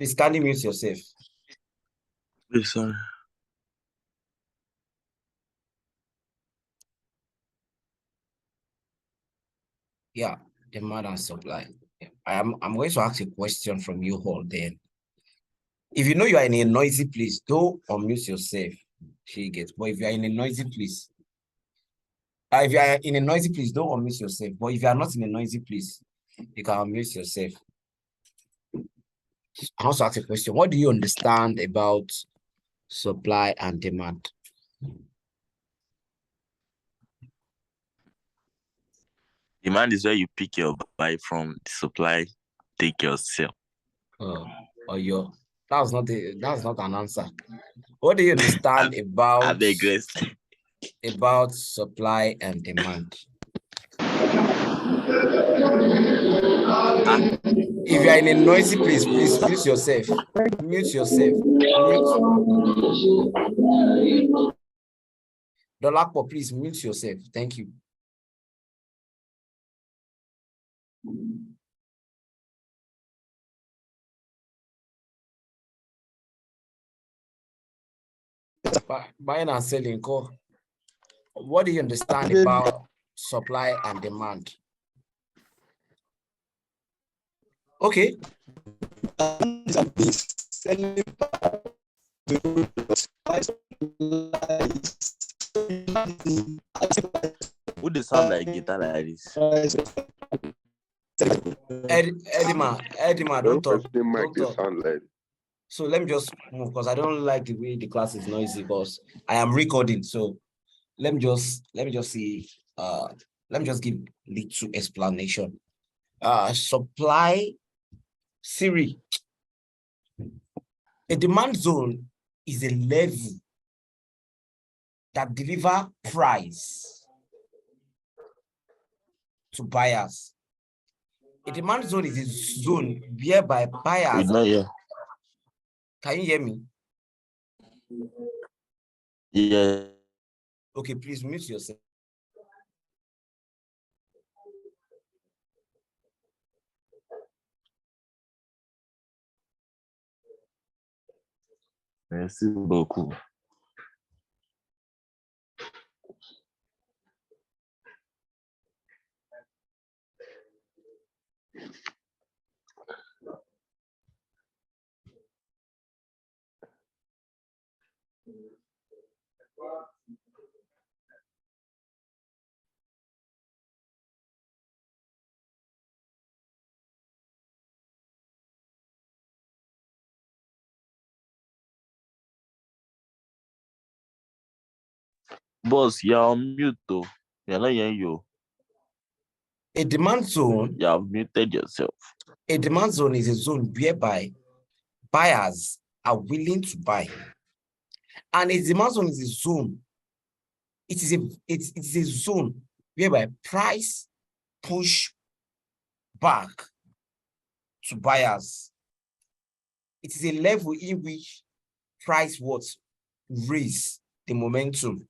Please kindly mute yourself. Yes, sorry. Yeah, demand and supply. I'm going to ask a question from you all then. If you know you are in a noisy place, don't unmute yourself. But if you are in a noisy place, don't unmute yourself. But if you are not in a noisy place, you can unmute yourself. I also ask a question. What do you understand about supply and demand? Demand is where you pick your buy from. The supply, take your sell. That's not an answer. What do you understand about supply and demand? If you are in a noisy place, please mute yourself. Mute yourself. Dolapo, please mute yourself. Thank you. Buying and selling, call. What do you understand about supply and demand? Okay. Would it sound like guitar like this? Edima, don't talk. Don't talk. Sound like. So let me just move because I don't like the way the class is noisy because I am recording. So let me just see. Let me just give little explanation. Supply Siri. A demand zone is a level that deliver price to buyers. A demand zone is a zone whereby buyers. Can you hear me? Yeah. Okay, please mute yourself. Merci beaucoup. Boss, you're on mute though. You're not hearing you. A demand zone. You have muted yourself. A demand zone is a zone whereby buyers are willing to buy. And a demand zone is a zone. It is a zone whereby price push back to buyers. It is a level in which price raise the momentum.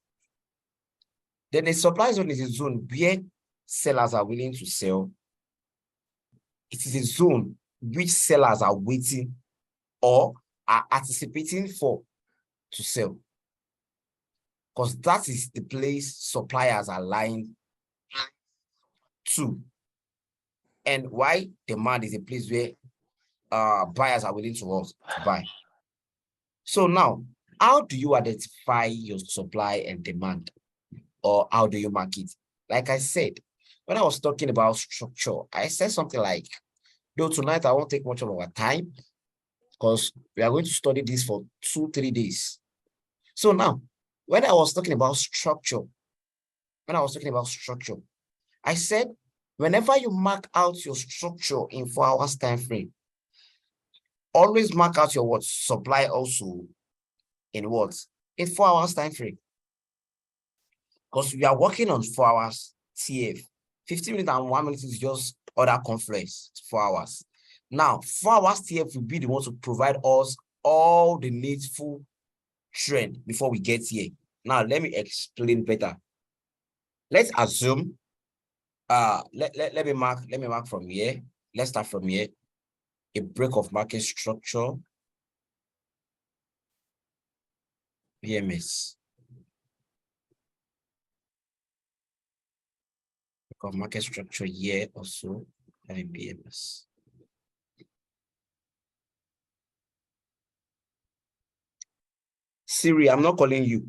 Then a supply zone is a zone where sellers are willing to sell. It is a zone which sellers are waiting or are anticipating for to sell. Because that is the place suppliers are lying to. And why demand is a place where buyers are willing to buy. So now, how do you identify your supply and demand? Or how do you mark it? Like I said, when I was talking about structure, I said something like, though tonight I won't take much of our time because we are going to study this for 2-3 days. So now, when I was talking about structure, I said, whenever you mark out your structure in 4 hours time frame, always mark out your supply also in 4 hours time frame. Because we are working on 4 hours TF. 15 minutes and 1 minute is just other conference, 4 hours. Now, 4 hours TF will be the one to provide us all the needful trend before we get here. Now, let me explain better. Let's assume, let me mark from here. Let's start from here. a break of market structure, BMS. Break of market structure here also, and a BMS. Siri, I'm not calling you.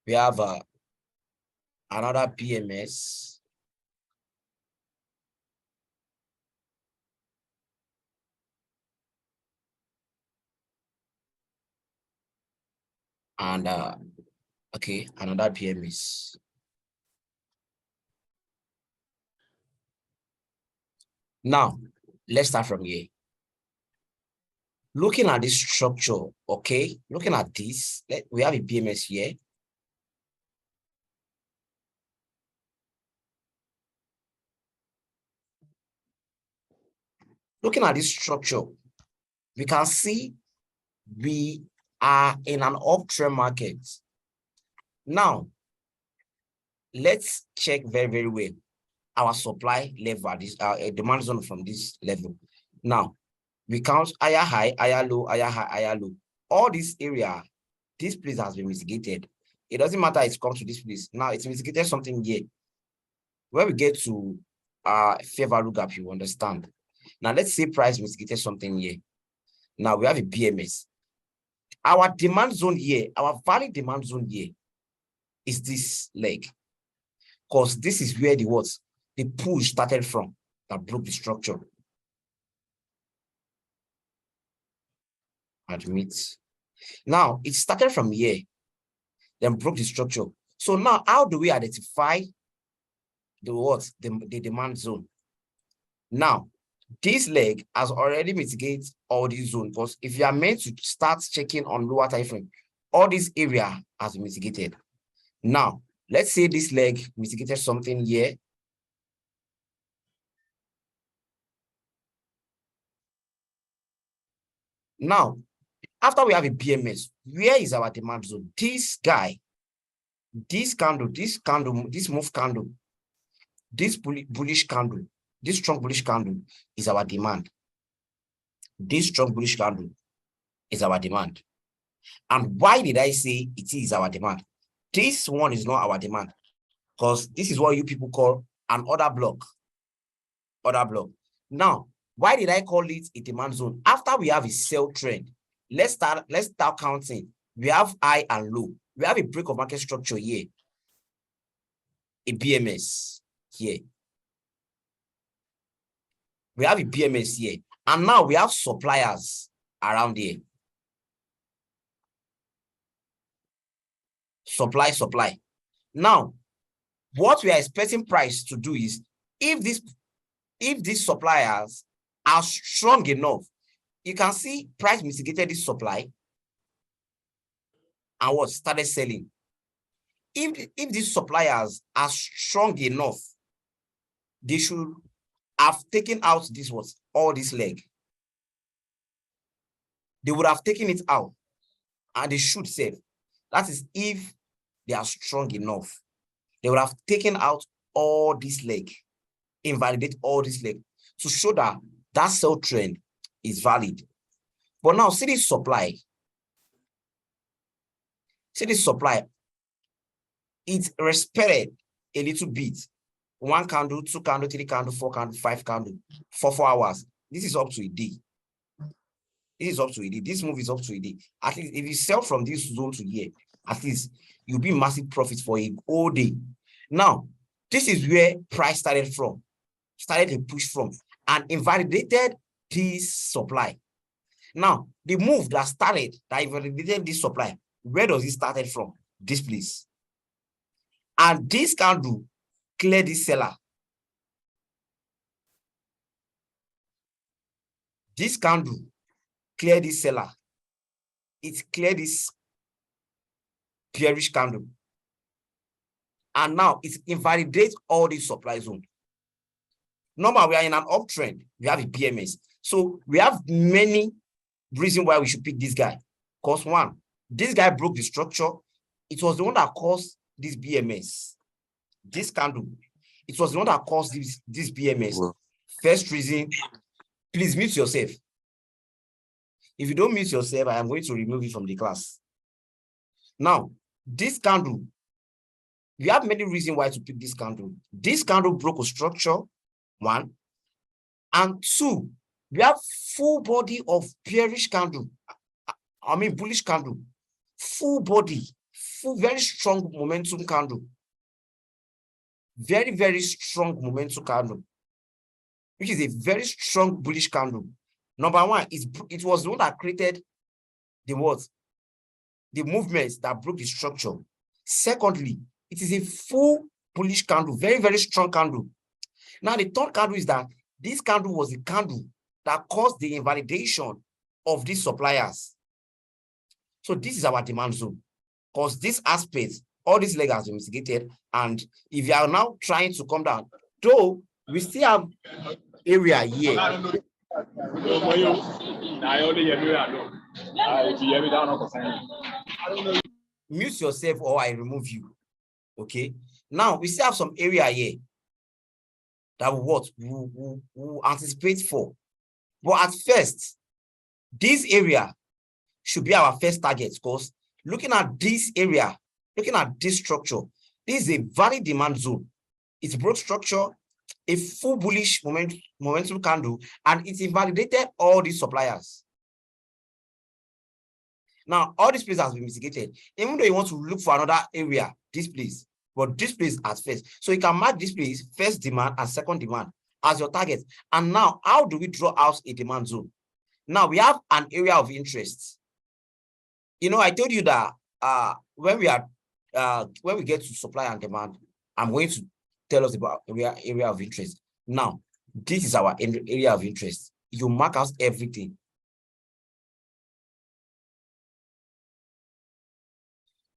We have another BMS. And okay, another BMS. Now, let's start from here. Looking at this structure, okay, looking at this, we have a BMS here. Looking at this structure, we can see we are in an uptrend market. Now, let's check very, very well our supply level, this demand zone from this level. Now, we count higher high, higher low, higher high, higher low. All this area, this place has been mitigated. It doesn't matter it's come to this place. Now it's mitigated something here. When we get to fair value gap, you understand. Now let's say price mitigated something here. Now we have a BMS. Our demand zone here, our valid demand zone here is this leg. Because this is where the push started from that broke the structure. Admit. Now it started from here, then broke the structure. So now how do we identify the demand zone? Now, this leg has already mitigated all these zones, because if you are meant to start checking on lower time frame, all this area has been mitigated. Now, let's say this leg mitigated something here. Now, after we have a BMS, where is our demand zone? This guy, this candle, this move candle, this bullish candle, this strong bullish candle is our demand. This strong bullish candle is our demand. And why did I say it is our demand? This one is not our demand, because this is what you people call an order block. Order block. Now, why did I call it a demand zone? After we have a sell trend, let's start counting. We have high and low. We have a break of market structure here, a BMS here. We have a BMS here, and now we have suppliers around here. Supply. Now, what we are expecting price to do is, if these suppliers are strong enough, you can see price mitigated this supply and what started selling. If these suppliers are strong enough, they should have taken out all this leg. They would have taken it out, and they should sell. That is, if they are strong enough, they would have taken out all this leg, invalidate all this leg, to show that that sell trend is valid. But now, see this supply. See this supply. It respected a little bit. 1 candle, 2 candle, 3 candle, 4 candle, 5 candle for 4 hours. This is up to a day. This is up to a day. This move is up to a day. At least if you sell from this zone to here, at least you'll be massive profits for a whole day. Now, this is where price started to push from, and invalidated this supply. Now, the move that invalidated this supply, where does it started from? This place. And this candle clear this seller. This candle clear this seller. It cleared this bearish candle. And now it invalidates all these supply zone. Normally, we are in an uptrend. We have a BMS. So we have many reasons why we should pick this guy. Because one, this guy broke the structure. It was the one that caused this BMS. This candle It was the one that caused this BMS. Well, First reason, please mute yourself. If you don't mute yourself, I am going to remove you from the class. Now, this candle, we have many reasons why to pick this candle. This candle broke a structure, one. And two, we have full body of bearish candle. I mean, bullish candle. Full body, full, very strong momentum candle. Very, very strong momentum candle, which is a very strong bullish candle. Number one, it was the one that created the what? The movements that broke the structure. Secondly, it is a full bullish candle, very, very strong candle. Now, the third candle is that this candle was the candle that caused the invalidation of these suppliers. So this is our demand zone, because this aspect, all these legs has been mitigated. And if you are now trying to come down, though we still have area here. Mute yourself or I remove you. Okay. Now we still have some area here that we'll anticipate for. But at first, this area should be our first target, because looking at this area, looking at this structure, this is a valid demand zone. It's a broad structure, a full bullish momentum candle, and it invalidated all these suppliers. Now, all this place has been mitigated. Even though you want to look for another area, this place, but this place at first. So you can mark this place, first demand and second demand as your target. And now, how do we draw out a demand zone? Now, we have an area of interest. You know, I told you that when we get to supply and demand, I'm going to tell us about area of interest. Now, this is our area of interest. You mark out everything.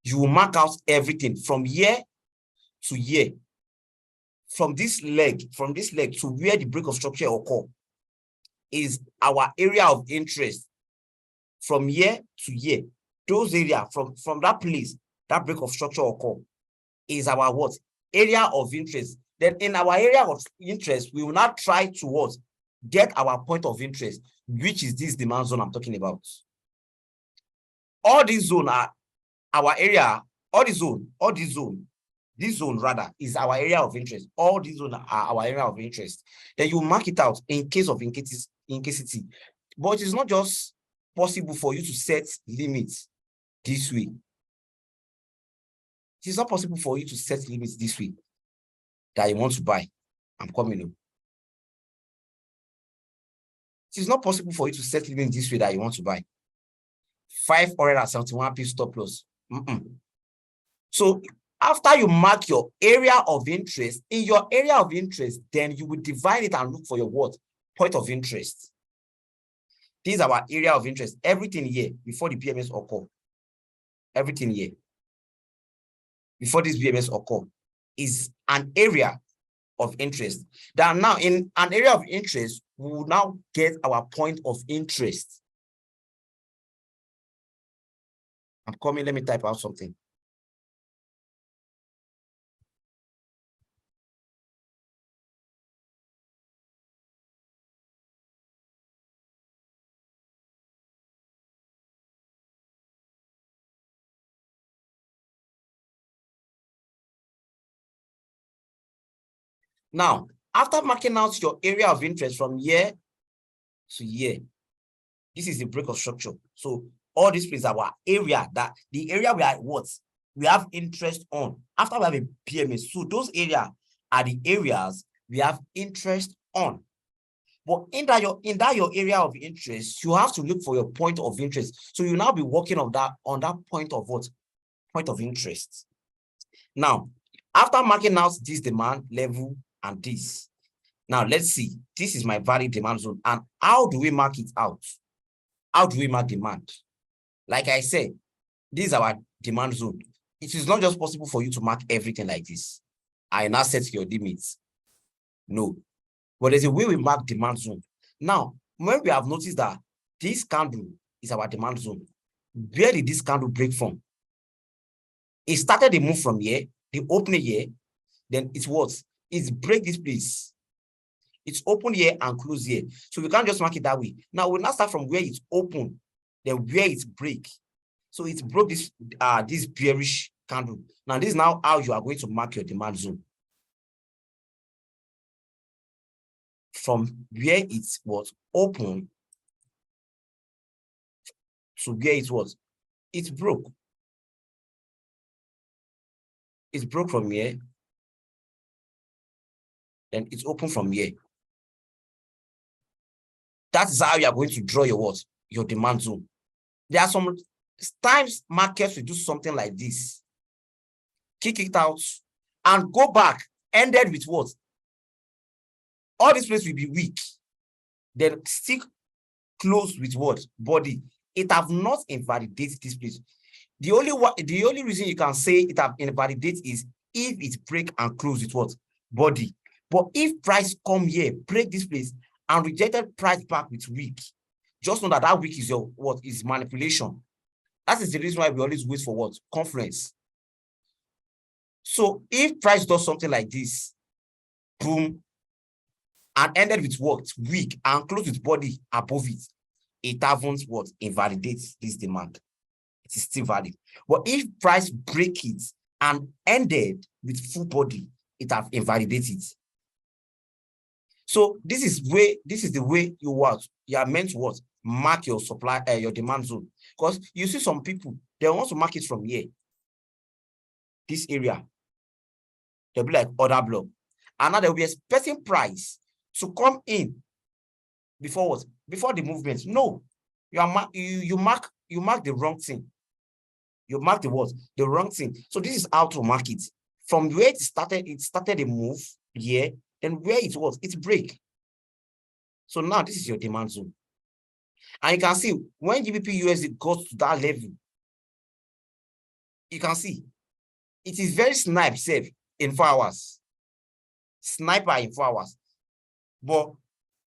You will mark out everything from year to year. From this leg to where the break of structure occur is our area of interest. From year to year, those areas from that place, that break of structure occur is our what? Area of interest. Then in our area of interest, we will now try to what? Get our point of interest, which is this demand zone I'm talking about. All these zones are our area, this zone rather is our area of interest. All these zones are our area of interest. Then you mark it out in case of incasity. But it's not just possible for you to set limits this way. It is not possible for you to set limits this way that you want to buy. I'm coming in. It is not possible for you to set limits this way that you want to buy. 571 pips stop loss. So after you mark your area of interest, in your area of interest, then you will divide it and look for your what? Point of interest. This is our area of interest. Everything here before the BMS occur. Everything here before this BMS occur is an area of interest. That now in an area of interest, we will now get our point of interest. I'm coming, let me type out something. Now, after marking out your area of interest from year to year, this is the break of structure. So all this is our area, that the area we are what? We have interest on. After we have a PMS, so those areas are the areas we have interest on. But in that your area of interest, you have to look for your point of interest. So you now be working on that point of what? Point of interest. Now, after marking out this demand level and this, now let's see, this is my valid demand zone. And how do we mark it out? How do we mark demand? Like I said, this is our demand zone. It is not just possible for you to mark everything like this. I now set your limits. No. But there's a way we mark demand zone. Now, when we have noticed that this candle is our demand zone, where did this candle break from? It started the move from here, the opening here, then it was It's break this place. It's open here and close here. So we can't just mark it that way. Now we'll now start from where it's open, then where it's break. So it broke this this bearish candle. Now this is now how you are going to mark your demand zone. From where it was open to where it was, it broke. It's broke from here. Then it's open from here. That's how you are going to draw your what? Your demand zone. There are some times markets will do something like this. Kick it out and go back, ended with what? All this place will be weak. Then stick close with what? Body. It have not invalidated this place. The only reason you can say it have invalidated is if it break and close with what? Body. But if price come here, break this place, and rejected price back with weak, just know that that weak is your what? Is manipulation. That is the reason why we always wait for what? Conference. So if price does something like this, boom, and ended with what? Weak, and close with body above it, it haven't what? Invalidates this demand. It is still valid. But if price break it and ended with full body, it have invalidated. So this is the way you are meant to what? Mark your supply, your demand zone. Because you see some people, they want to mark it from here, this area. They'll be like order block. And now they'll be expecting price to come in before what? Before the movement. No, you mark the wrong thing. You mark the what? The wrong thing. So this is how to mark it. From where it started a move here, then where it was, it's break. So now this is your demand zone. And you can see when GBP USD goes to that level, you can see it is very safe in 4 hours. Sniper in 4 hours. But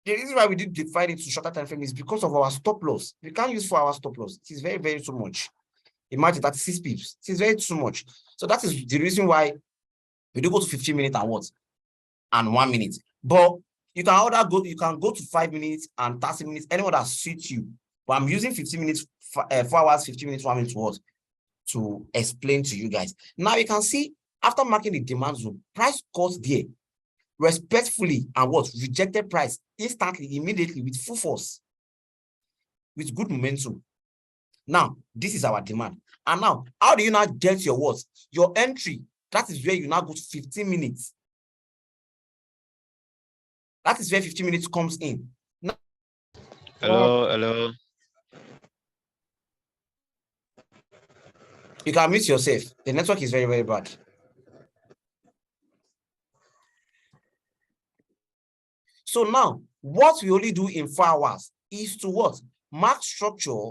the reason why we did define it to shorter time frame is because of our stop loss. We can't use 4 hour stop loss. It is very, very too much. Imagine that 6 pips. It is very too much. So that is the reason why we do go to 15 minutes and what? And 1 minute. But you can go to 5 minutes and 30 minutes, anyone that suits you. But I'm using 15 minutes, 4 hours, 15 minutes, 1 minute what? To explain to you guys. Now you can see after marking the demand zone, price got there respectfully and what? Rejected price instantly, immediately with full force, with good momentum. Now, this is our demand. And now, how do you now get your what? Your entry. That is where you now go to 15 minutes. That is where 15 minutes comes in. Now, Hello. you can mute yourself. The network is very, very bad. So now, what we only do in 4 hours is to what? Mark structure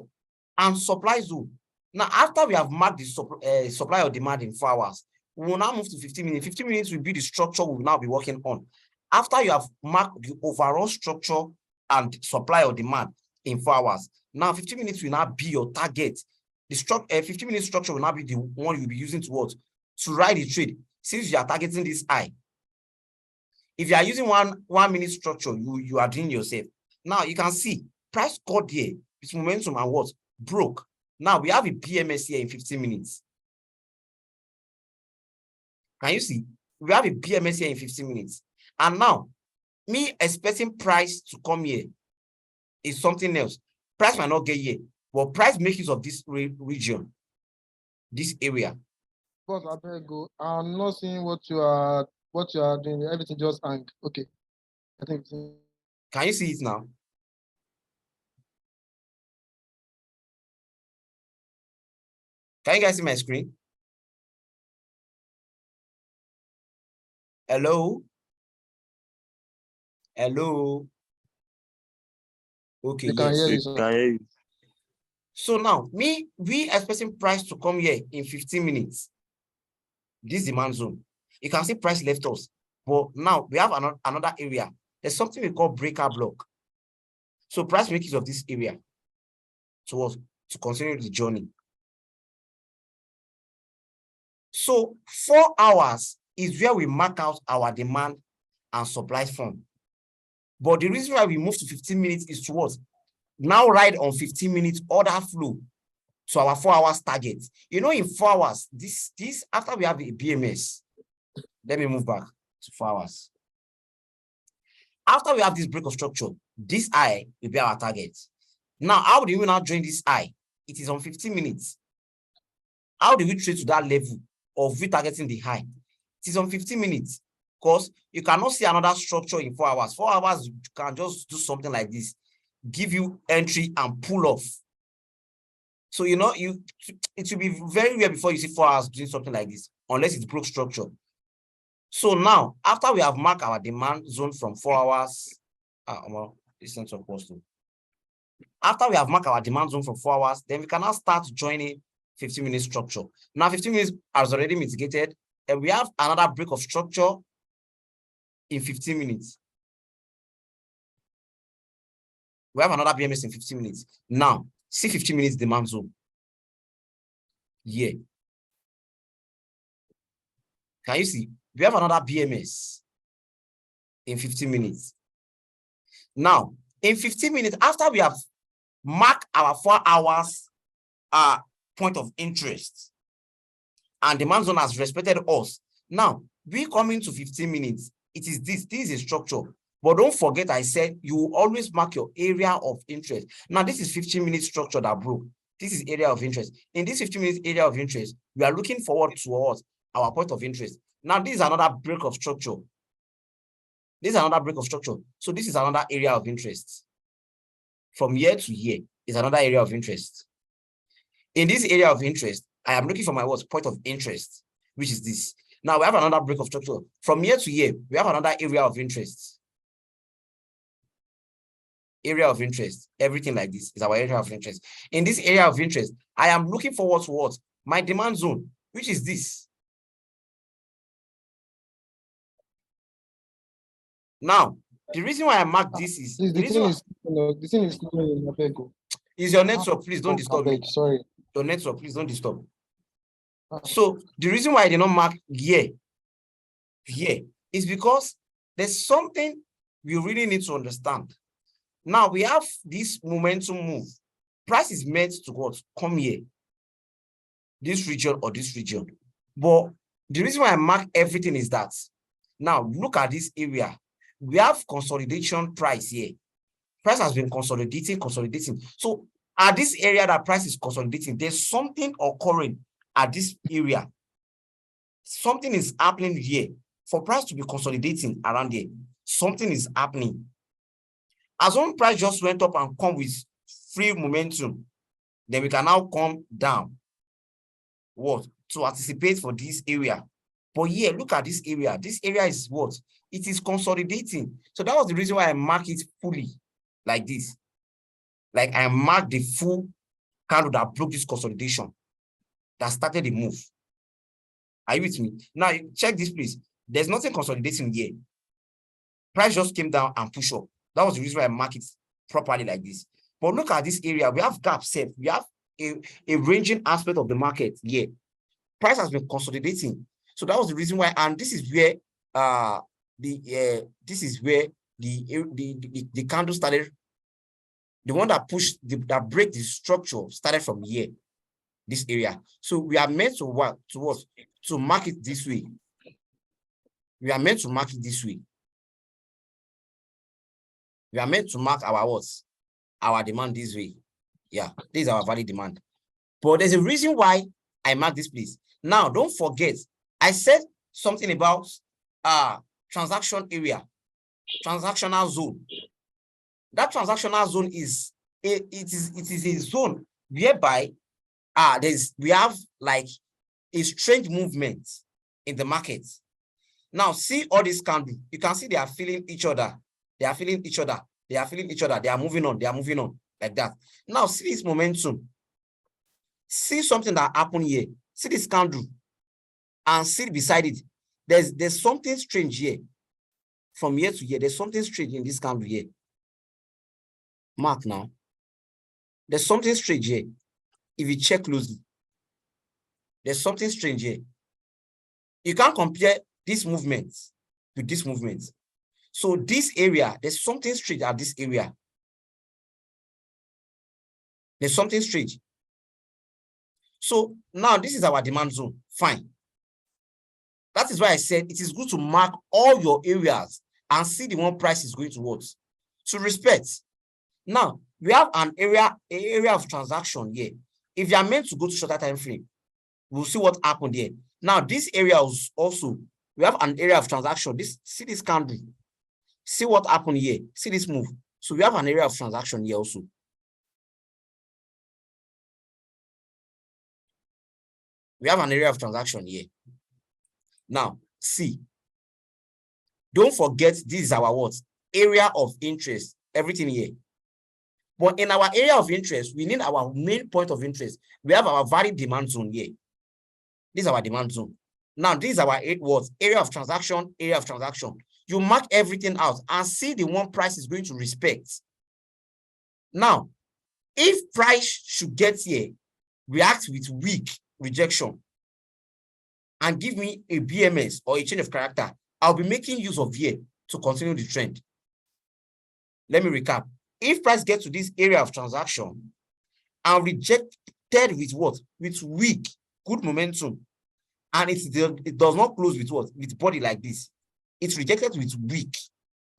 and supply zone. Now, after we have marked the supply or demand in 4 hours, we will now move to 15 minutes. 15 minutes will be the structure we will now be working on. After you have marked the overall structure and supply or demand in 4 hours, now 15 minutes will now be your target. The 15-minute structure will now be the one you'll be using to what? To ride the trade, since you are targeting this high. If you are using one minute structure, you are doing yourself. Now you can see price got here, its momentum and what? Broke. Now we have a BMS here in 15 minutes. Can you see? We have a BMS here in 15 minutes. And now, me expecting price to come here is something else. Price might not get here, but price makes use of this region, this area. Boss, I better go. I'm not seeing what you are doing. Everything just hang. Okay. I think. Can you see it now? Can you guys see my screen? Hello? Hello? Okay, We can yes. hear you, sir. So now, we expecting price to come here in 15 minutes. This demand zone. You can see price left us. But now, we have another area. There's something we call breaker block. So price makes use of this area to continue the journey. So 4 hours is where we mark out our demand and supply form. But the reason why we move to 15 minutes is towards now ride on 15 minutes order flow to our 4 hours target. You know, in 4 hours, this after we have a BMS, let me move back to 4 hours. After we have this break of structure, this high will be our target. Now, how do we now join this high? It is on 15 minutes. How do we trade to that level of retargeting the high? It is on 15 minutes because you cannot see another structure in 4 hours. 4 hours, you can just do something like this, give you entry and pull off. So, you know, it will be very rare before you see 4 hours doing something like this, unless it's broke structure. So now, after we have marked our demand zone from 4 hours, listen to apostle. After we have marked our demand zone from 4 hours, then we can now start joining 15-minute structure. Now, 15 minutes has already mitigated, and we have another break of structure in 15 minutes. We have another BMS in 15 minutes. Now, see 15 minutes demand zone. Yeah. Can you see? We have another BMS in 15 minutes. Now, in 15 minutes, after we have marked our 4 hours point of interest, and demand zone has respected us. Now, we come into 15 minutes. It is this is a structure. But don't forget, I said you will always mark your area of interest. Now, this is 15-minute structure that broke. This is area of interest. In this 15-minute area of interest, we are looking forward towards our point of interest. Now, this is another break of structure. This is another break of structure. So this is another area of interest. From year to year is another area of interest. In this area of interest, I am looking for my point of interest, which is this. Now we have another break of structure. From year to year, we have another area of interest. Area of interest, everything like this is our area of interest. In this area of interest, I am looking forward to what? My demand zone, which is this. Now, the reason why I mark this is Please, the the thing is is your network. Please don't disturb me. Sorry. Your network, please don't disturb. So the reason why I did not mark here is because there's something we really need to understand. Now we have this momentum move. Price is meant to what? Come here. This region or this region. But the reason why I mark everything is that now look at this area. We have consolidation price here. Price has been consolidating. So at this area that price is consolidating, there's something occurring at this area. Something is happening here. For price to be consolidating around here, something is happening. As one price just went up and come with free momentum, then we can now come down. What? To anticipate for this area. But here, look at this area. This area is what? It is consolidating. So that was the reason why I mark it fully like this. Like I marked the full candle that broke this consolidation, that started the move. Are you with me? Now, check this, please. There's nothing consolidating here. Price just came down and pushed up. That was the reason why I mark it properly like this. But look at this area. We have gap set. We have a ranging aspect of the market here. Price has been consolidating. So that was the reason why, and this is where the candle started. The one that pushed that break the structure started from here, this area. So we are meant to work towards to mark it this way. We are meant to mark it this way. We are meant to mark our what? Our demand this way. Yeah, this is our valid demand. But there's a reason why I mark this place. Now, don't forget, I said something about transaction area, transactional zone. That transactional zone is it is a zone whereby we have like a strange movement in the market. Now, see all these candles. You can see they are feeling each other. They are feeling each other. They are feeling each other. They are moving on. They are moving on like that. Now, see this momentum. See something that happened here. See this candle and see beside it. There's something strange here. From year to year, there's something strange in this candle here. Mark now. There's something strange here. If you check closely, there's something strange here. You can't compare this movement with this movement. So this area, there's something strange at this area. There's something strange. So now this is our demand zone. Fine. That is why I said it is good to mark all your areas and see the one price is going towards. To respect. Now we have an area of transaction here. If you are meant to go to shorter time frame, we'll see what happened here. Now this area is also, we have an area of transaction. See this candle. See what happened here. See this move. So we have an area of transaction here also. We have an area of transaction here. Now, see. Don't forget this is our what? Area of interest. Everything here. But in our area of interest, we need our main point of interest. We have our varied demand zone here. This is our demand zone. Now, this is our what? Area of transaction, area of transaction. You mark everything out and see the one price is going to respect. Now, if price should get here, react with weak rejection and give me a BMS or a change of character, I'll be making use of here to continue the trend. Let me recap. If price gets to this area of transaction and rejected with what? With weak, good momentum, and it does not close with what? With body like this. It's rejected with weak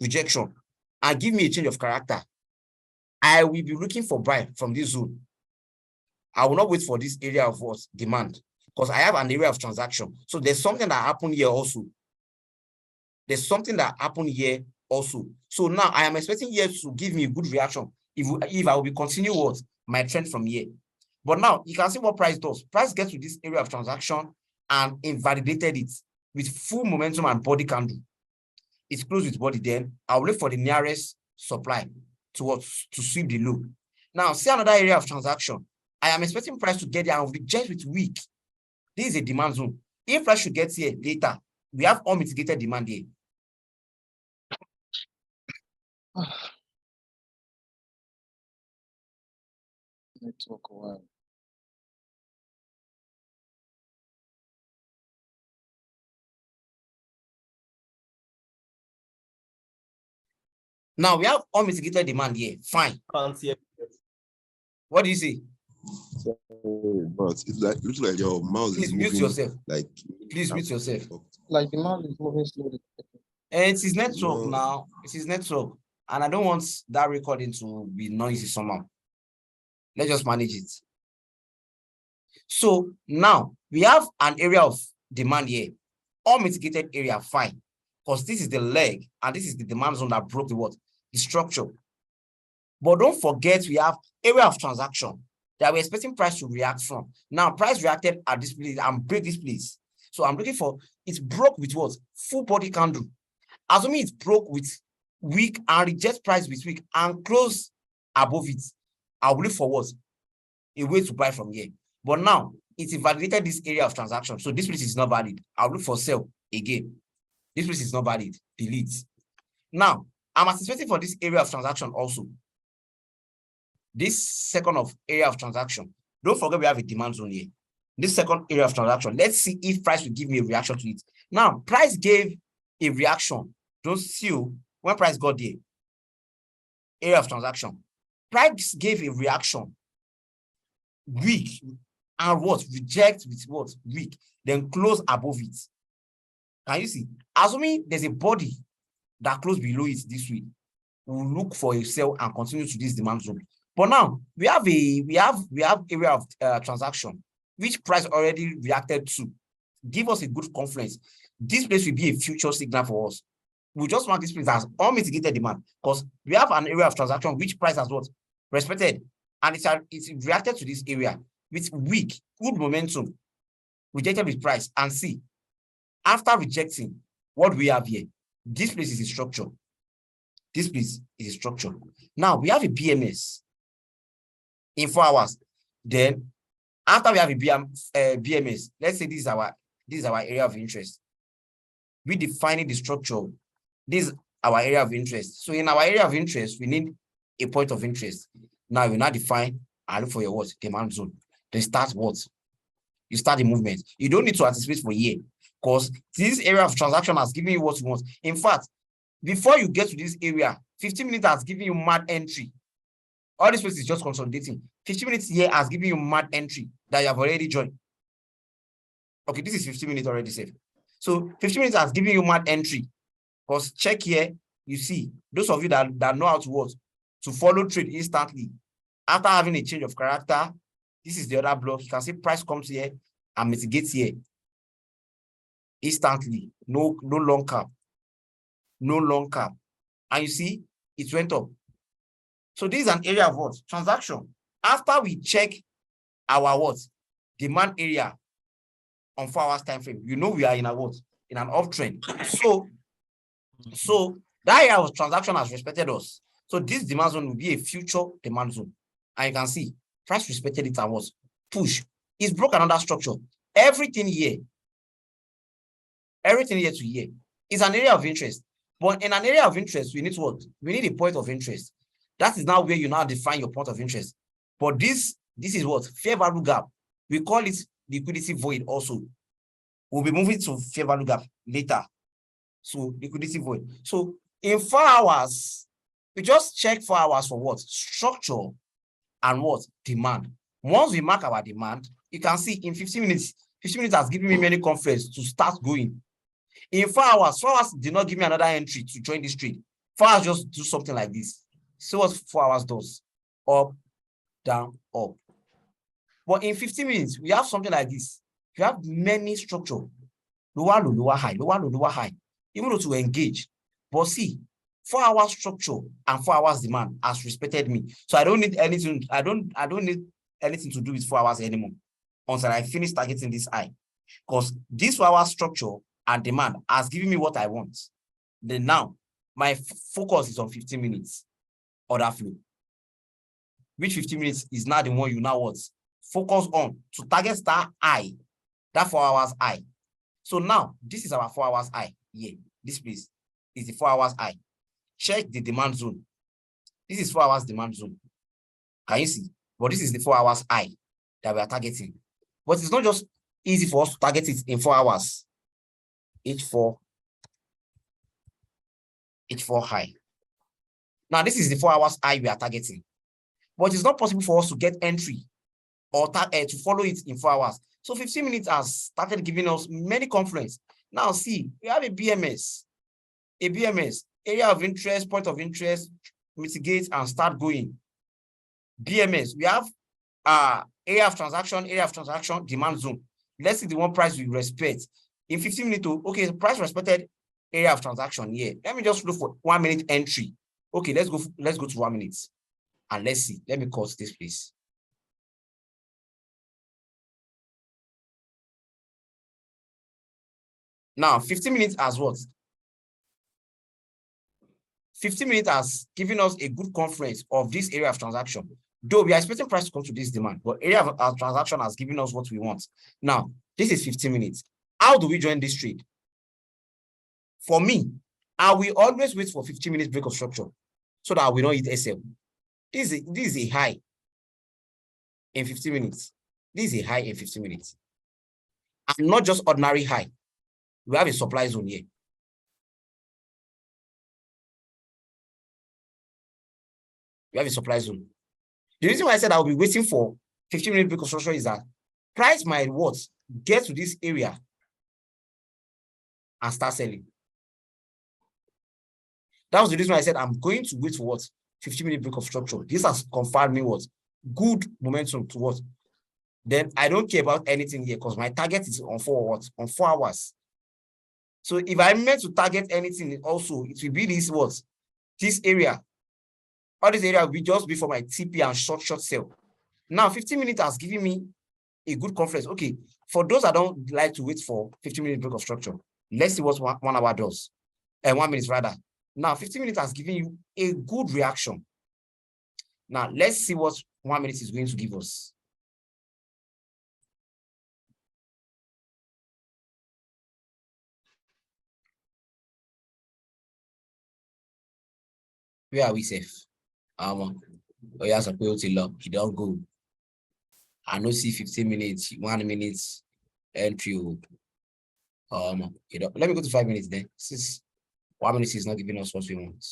rejection and give me a change of character. I will be looking for buy from this zone. I will not wait for this area of what? Demand, because I have an area of transaction. So there's something that happened here also. There's something that happened here also. So now I am expecting here to give me a good reaction if I will be continue what? My trend from here. But now you can see what price does. Price gets to this area of transaction and invalidated it with full momentum and body candle. It's closed with body. Then I'll look for the nearest supply to sweep the low. Now see another area of transaction. I am expecting price to get there and reject with weak. This is a demand zone. If price should get here later, we have unmitigated demand here. Network one. Now we have unmitigated demand here. Fine. What do you say? But it's like looks like your mouse Please is mute moving. yourself. Like Please mute yourself. Like the mouse is moving slowly. And it is network No. now. It is network. And I don't want that recording to be noisy somehow. Let's just manage it. So now we have an area of demand here. Unmitigated area, fine. Because this is the leg and this is the demand zone that broke the what? The structure. But don't forget we have area of transaction that we're expecting price to react from. Now price reacted at this place and break this place. So I'm looking for, it's broke with what? Full body candle. Assuming it's broke with weak and reject price with weak and close above it, I will look for what? A way to buy from here. But now it's invalidated this area of transaction. So this place is not valid. I'll look for sell again. This place is not valid. Delete. Now I'm anticipating for this area of transaction also. This second of area of transaction. Don't forget we have a demand zone here. This second area of transaction. Let's see if price will give me a reaction to it. Now, price gave a reaction. Don't see when price got there. Area of transaction. Price gave a reaction. Weak. And what? Reject with what? Weak. Then close above it. Can you see? Assuming there's a body that close below it this way, we'll look for a sell and continue to this demand zone. But now we have area of transaction which price already reacted to. Give us a good confluence. This place will be a future signal for us. We'll just mark this place as unmitigated demand because we have an area of transaction which price has what? Respected. And it's reacted to this area with weak, good momentum, rejected with price. And see, after rejecting, what we have here, this place is a structure. This place is a structure. Now we have a BMS in 4 hours. Then after we have a BMS, let's say this is our area of interest. We defining the structure. This is our area of interest. So in our area of interest, we need a point of interest. Now you now define and look for your what? Demand zone. Then start what? You start the movement. You don't need to anticipate for a year because this area of transaction has given you what you want. In fact, before you get to this area, 15 minutes has given you mad entry. All this place is just consolidating. 15 minutes here has given you mad entry that you have already joined. Okay, this is 15 minutes already safe. So 15 minutes has given you mad entry. Because check here, you see, those of you that know how to what? To follow trade instantly. After having a change of character, this is the other block. You can see price comes here and mitigates here. Instantly. No long cap. No long cap. And you see, it went up. So this is an area of what? Transaction. After we check our what? Demand area on 4 hours time frame, you know we are in a what? In an uptrend. So that area of transaction has respected us. So this demand zone will be a future demand zone. And you can see price respected it and was push. It's broke another structure. Everything here to here is an area of interest. But in an area of interest, we need what? We need a point of interest. That is now where you now define your point of interest. But this is what? Fair value gap. We call it liquidity void also. We'll be moving to fair value gap later. So liquidity void. So in 4 hours, we just check 4 hours for what? Structure and what? Demand. Once we mark our demand, you can see in 15 minutes has given me many confidence to start going. In 4 hours did not give me another entry to join this trade. 4 hours just do something like this. See what 4 hours does. Up, down, up. But in 15 minutes, we have something like this. We have many structure. Lower, low, lower, high, lower, low, lower, high. Even though to engage. But see, 4 hours structure and 4 hours demand has respected me. So I don't need anything. I don't need anything to do with 4 hours anymore until I finish targeting this high. Because this 4 hours structure and demand has given me what I want. Then now, my focus is on 15 minutes order flow. Which 15 minutes is now the one you now want? Focus on to target that high, that 4 hours high. So now, this is our 4 hours high. Yeah, this place is the 4 hours high. Check the demand zone. This is 4 hours demand zone. Can you see? But this is the 4 hours high that we are targeting. But it's not just easy for us to target it in 4 hours. H4 high. Now, this is the 4 hours high we are targeting. But it's not possible for us to get entry or to follow it in 4 hours. So 15 minutes has started giving us many confluence. Now, see, we have a BMS, area of interest, point of interest, mitigate and start going. BMS, we have area of transaction, demand zone. Let's see the one price we respect. In 15 minutes, okay, price respected area of transaction here. Let me just look for 1 minute entry. Okay, let's go to 1 minute. And let's see. Let me cut this, please. Now, 15 minutes as what? 15 minutes has given us a good confluence of this area of transaction. Though we are expecting price to come to this demand, but area of transaction has given us what we want. Now, this is 15 minutes. How do we join this trade? For me, I will always wait for 15 minutes break of structure so that I will not hit SL. This is a high in 15 minutes. This is a high in 15 minutes. And not just ordinary high. We have a supply zone here. We have a supply zone. The reason why I said I will be waiting for 15-minute break of structure is that price might what? Get to this area and start selling. That was the reason why I said I'm going to wait for what? 15-minute break of structure. This has confirmed me what? Good momentum to what? Then I don't care about anything here because my target is on 4 hours. So if I meant to target anything also, it will be this what? This area. All this area will be just before my TP and short sell. Now 15 minutes has given me a good confidence. Okay, for those that don't like to wait for 15-minute break of structure, let's see what 1 hour does. 1 minute rather. Now 15 minutes has given you a good reaction. Now let's see what 1 minute is going to give us. Where are we safe? Oh yeah, suppose he don't go. I no see 15 minutes, 1 minute entry. Let me go to 5 minutes then. Why many is not giving us what we want?